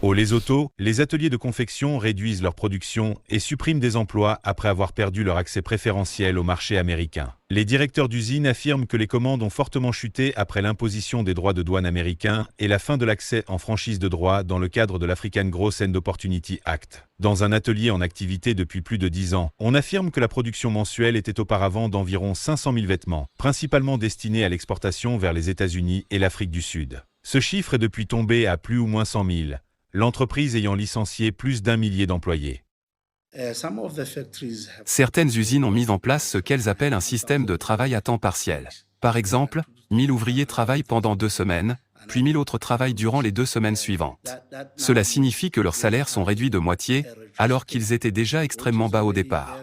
Au Lesotho, les ateliers de confection réduisent leur production et suppriment des emplois après avoir perdu leur accès préférentiel au marché américain. Les directeurs d'usines affirment que les commandes ont fortement chuté après l'imposition des droits de douane américains et la fin de l'accès en franchise de droit dans le cadre de l'African Growth and Opportunity Act. Dans un atelier en activité depuis plus de 10 ans, on affirme que la production mensuelle était auparavant d'environ 500 000 vêtements, principalement destinés à l'exportation vers les États-Unis et l'Afrique du Sud. Ce chiffre est depuis tombé à plus ou moins 100 000. L'entreprise ayant licencié plus d'1 millier d'employés. Certaines usines ont mis en place ce qu'elles appellent un système de travail à temps partiel. Par exemple, 1000 ouvriers travaillent pendant 2 semaines, puis 1000 autres travaillent durant les 2 semaines suivantes. Cela signifie que leurs salaires sont réduits de moitié, alors qu'ils étaient déjà extrêmement bas au départ.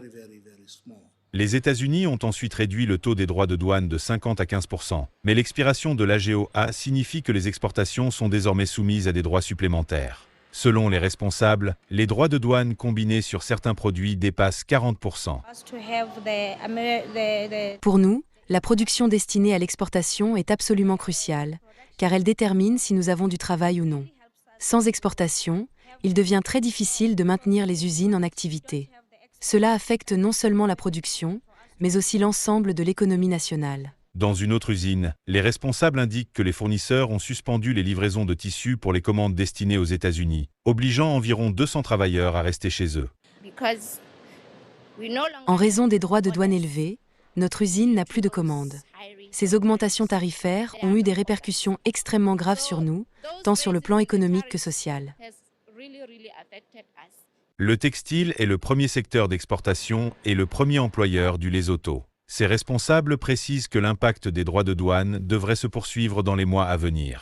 Les États-Unis ont ensuite réduit le taux des droits de douane de 50 à 15%, mais l'expiration de l'AGOA signifie que les exportations sont désormais soumises à des droits supplémentaires. Selon les responsables, les droits de douane combinés sur certains produits dépassent 40%. Pour nous, la production destinée à l'exportation est absolument cruciale, car elle détermine si nous avons du travail ou non. Sans exportation, il devient très difficile de maintenir les usines en activité. Cela affecte non seulement la production, mais aussi l'ensemble de l'économie nationale. Dans une autre usine, les responsables indiquent que les fournisseurs ont suspendu les livraisons de tissus pour les commandes destinées aux États-Unis, obligeant environ 200 travailleurs à rester chez eux. En raison des droits de douane élevés, notre usine n'a plus de commandes. Ces augmentations tarifaires ont eu des répercussions extrêmement graves sur nous, tant sur le plan économique que social. Le textile est le premier secteur d'exportation et le premier employeur du Lesotho. Ces responsables précisent que l'impact des droits de douane devrait se poursuivre dans les mois à venir.